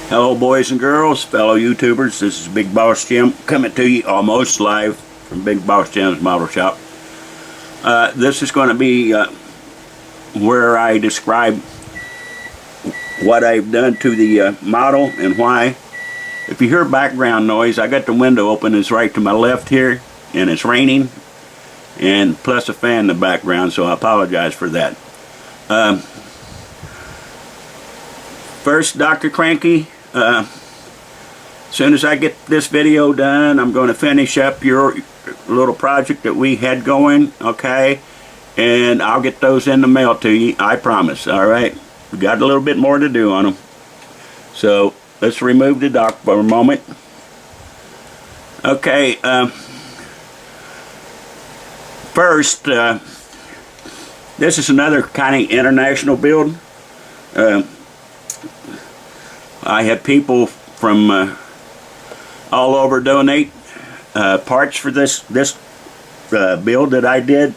Hello boys and girls, fellow YouTubers, this is Big Boss Jim coming to you almost live from Big Boss Jim's Model Shop. This is going to be where I describe what I've done to the model and why. If you hear background noise, I got the window open, it's right to my left here, and it's raining, and plus a fan in the background, so I apologize for that. First, Dr. Cranky, as soon as I get this video done, I'm going to finish up your little project that we had going, okay? And I'll get those in the mail to you, I promise, alright? We got a little bit more to do on them. So, let's remove the dock for a moment. Okay, first, this is another kind of international build. I had people from all over donate parts for this build that I did.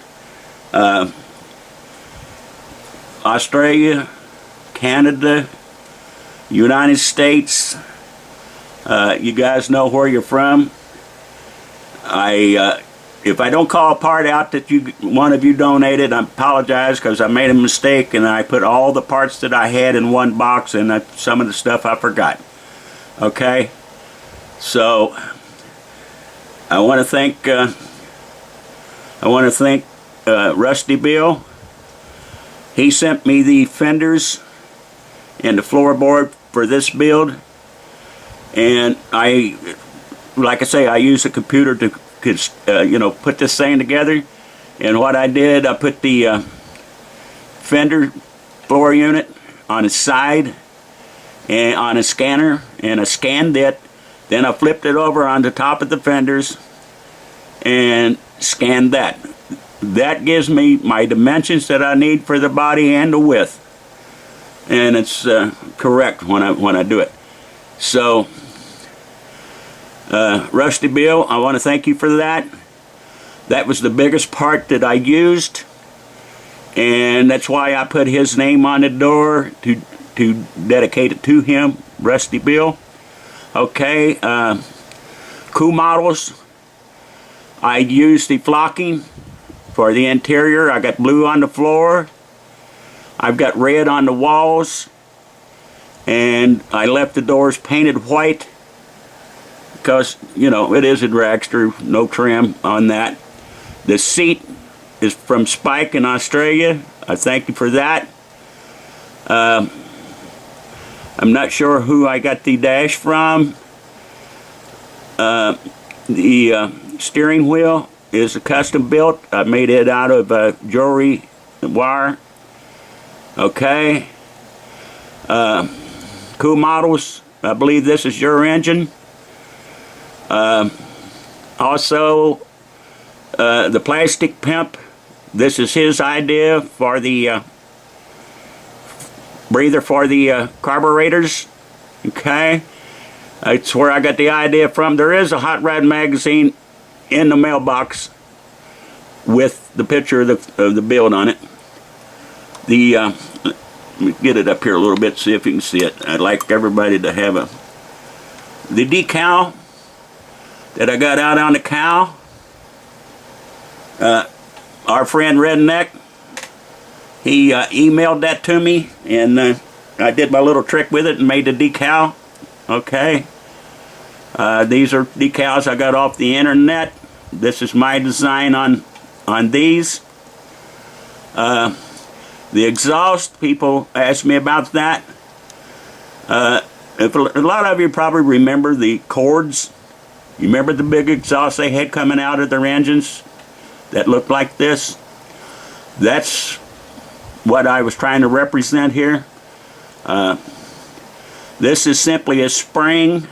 Australia, Canada, United States. You guys know where you're from. If I don't call a part out that one of you donated, I apologize, because I made a mistake and I put all the parts that I had in one box, and some of the stuff I forgot. Okay, so I want to thank Rusty Bill. He sent me the fenders and the floorboard for this build, and like I say, I use a computer to put this thing together. And what I did, I put the fender floor unit on its side and on a scanner, and I scanned it. Then I flipped it over on the top of the fenders and scanned that. That gives me my dimensions that I need for the body and the width, and it's correct when I do it. So Rusty Bill, I want to thank you for that. That was the biggest part that I used, and that's why I put his name on the door to dedicate it to him, Rusty Bill. Okay, Cool Models, I used the flocking for the interior. I got blue on the floor, I've got red on the walls, and I left the doors painted white because, it is a dragster, no trim on that. The seat is from Spike in Australia. I thank you for that. I'm not sure who I got the dash from. The steering wheel is a custom built. I made it out of jewelry wire. Okay. Cool Models, I believe this is your engine. Also, the plastic pimp, this is his idea for the breather for the carburetors. Okay, that's where I got the idea from. There is a Hot Rod magazine in the mailbox with the picture of the build on it. Let me get it up here a little bit, see if you can see it. I'd like everybody to have the decal that I got out on the cow. Our friend Redneck, he emailed that to me, and I did my little trick with it and made the decal. Okay, these are decals I got off the internet. This is my design on these. The exhaust, people ask me about that. A lot of you probably remember the Cords. You remember the big exhaust they had coming out of their engines that looked like this? That's what I was trying to represent here. This is simply a spring.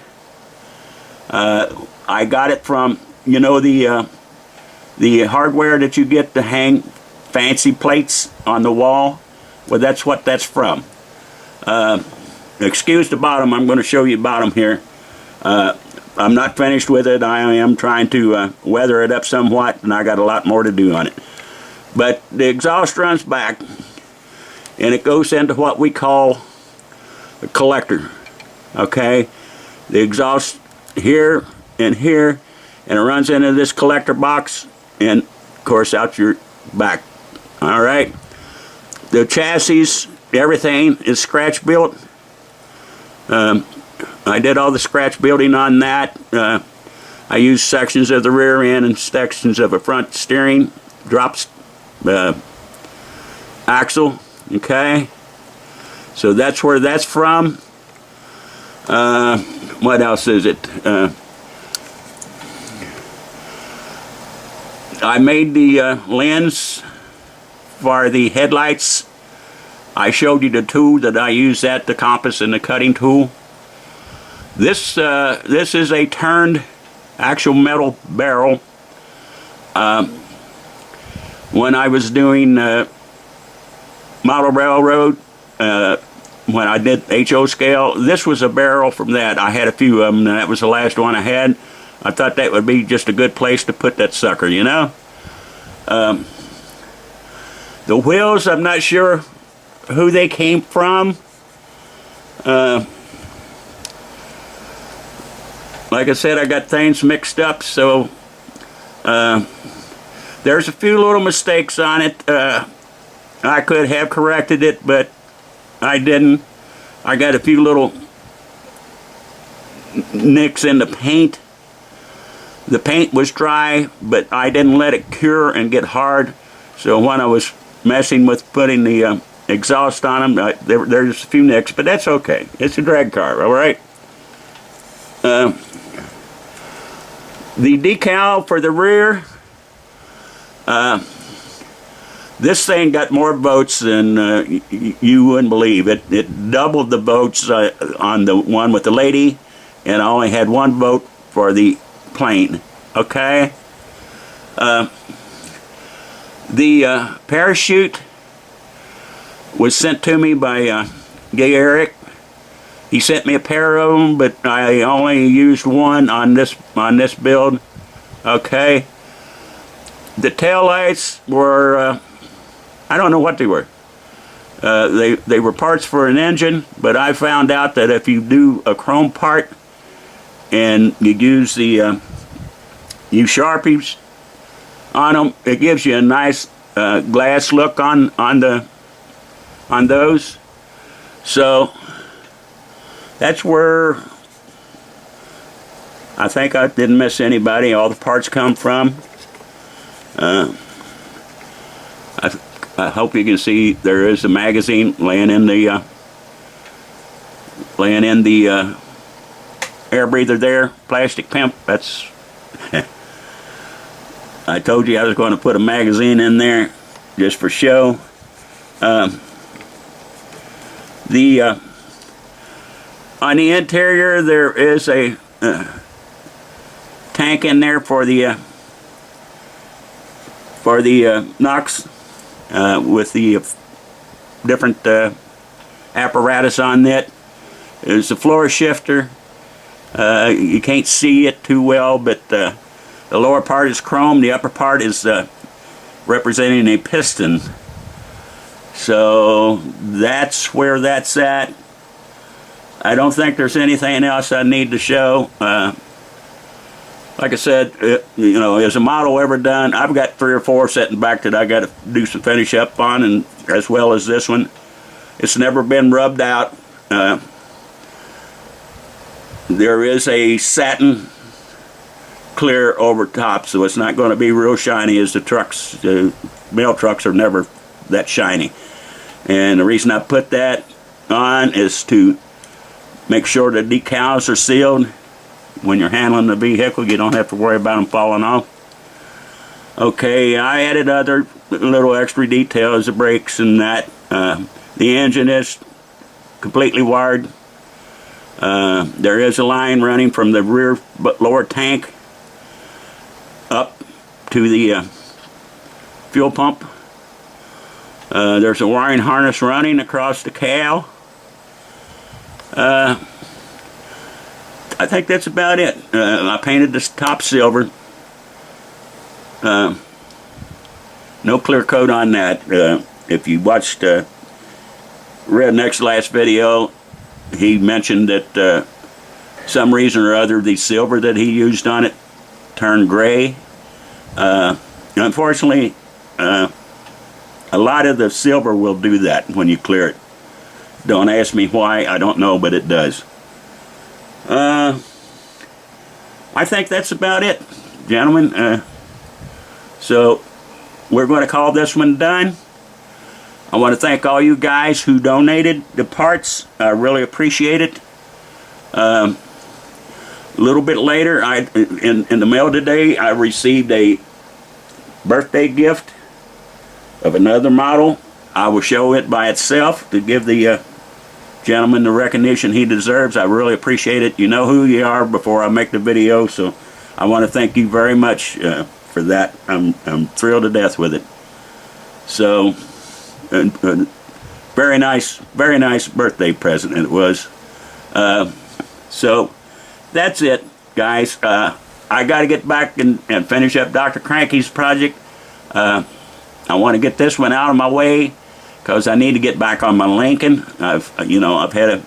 I got it from, the hardware that you get to hang fancy plates on the wall. Well, that's what that's from. Excuse the bottom. I'm going to show you bottom here. I'm not finished with it. I am trying to weather it up somewhat, and I got a lot more to do on it. But the exhaust runs back, and it goes into what we call a collector. Okay, the exhaust here and here, and it runs into this collector box, and of course out your back. All right, the chassis, everything is scratch built. I did all the scratch building on that. I used sections of the rear end and sections of a front steering drops axle. Okay, so that's where that's from. What else is it? I made the lens for the headlights. I showed you the tool that I use, that the compass and the cutting tool. This is a turned actual metal barrel. When I was doing model railroad, when I did HO scale, this was a barrel from that. I had a few of them, and that was the last one I had. I thought that would be just a good place to put that sucker, you know. The wheels, I'm not sure who they came from. Like I said, I got things mixed up, so there's a few little mistakes on it. I could have corrected it, but I didn't. I got a few little nicks in the paint. The paint was dry, but I didn't let it cure and get hard. So when I was messing with putting the exhaust on them, there's a few nicks, but that's okay. It's a drag car, all right? The decal for the rear, this thing got more boats than you wouldn't believe. It doubled the boats on the one with the lady, and I only had one boat for the plane. Okay? The parachute was sent to me by Gay Eric. He sent me a pair of them, but I only used one on this build. Okay? The taillights were I don't know what they were. They were parts for an engine, but I found out that if you do a chrome part and you use the use Sharpies on them, it gives you a nice glass look on those. So that's where I think I didn't miss anybody. All the parts come from. I hope you can see there is a magazine laying in the air breather there. Plastic pimp. That's. I told you I was going to put a magazine in there just for show. On the interior there is a tank in there for the NOx with the different apparatus on it. There's a floor shifter. You can't see it too well, but the lower part is chrome. The upper part is representing a piston. So that's where that's at. I don't think there's anything else I need to show. Like I said, you know, is a model ever done? I've got 3 or 4 sitting back that I got to do some finish up on, and as well as this one. It's never been rubbed out. There is a satin clear over top, so it's not going to be real shiny as the trucks. The mail trucks are never that shiny. And the reason I put that on is to make sure the decals are sealed. When you're handling the vehicle, you don't have to worry about them falling off. Okay, I added other little extra details, the brakes and that. The engine is completely wired. There is a line running from the rear lower tank up to the fuel pump. There's a wiring harness running across the cowl. I think that's about it. I painted this top silver. No clear coat on that. If you watched Redneck's last video, he mentioned that some reason or other the silver that he used on it turned gray. Unfortunately, a lot of the silver will do that when you clear it. Don't ask me why, I don't know, but it does. I think that's about it, gentlemen. So we're going to call this one done. I want to thank all you guys who donated the parts. I really appreciate it. A little bit later, in the mail today, I received a birthday gift of another model. I will show it by itself to give the gentleman the recognition he deserves. I really appreciate it. You know who you are before I make the video, so I want to thank you very much for that. I'm thrilled to death with it. So, very nice birthday present it was. So, that's it, guys. I got to get back and finish up Dr. Cranky's project. I want to get this one out of my way because I need to get back on my Lincoln. I've had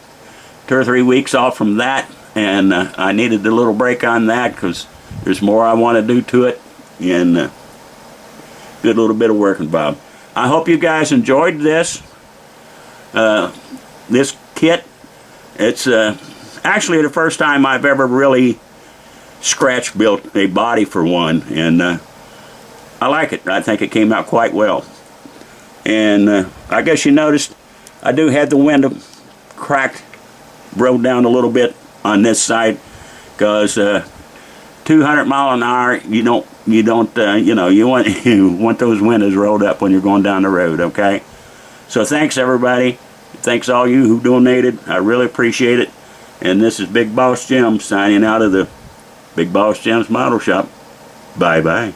2 or 3 weeks off from that, and I needed a little break on that because there's more I want to do to it, and good little bit of work involved. I hope you guys enjoyed this this kit. It's actually the first time I've ever really scratch built a body for one, and I like it. I think it came out quite well. And I guess you noticed I do have the window cracked, rolled down a little bit on this side, because 200 mile an hour, you want those windows rolled up when you're going down the road. Okay, so thanks everybody. Thanks all you who donated. I really appreciate it. And this is Big Boss Jim signing out of the Big Boss Jim's Model Shop. Bye bye.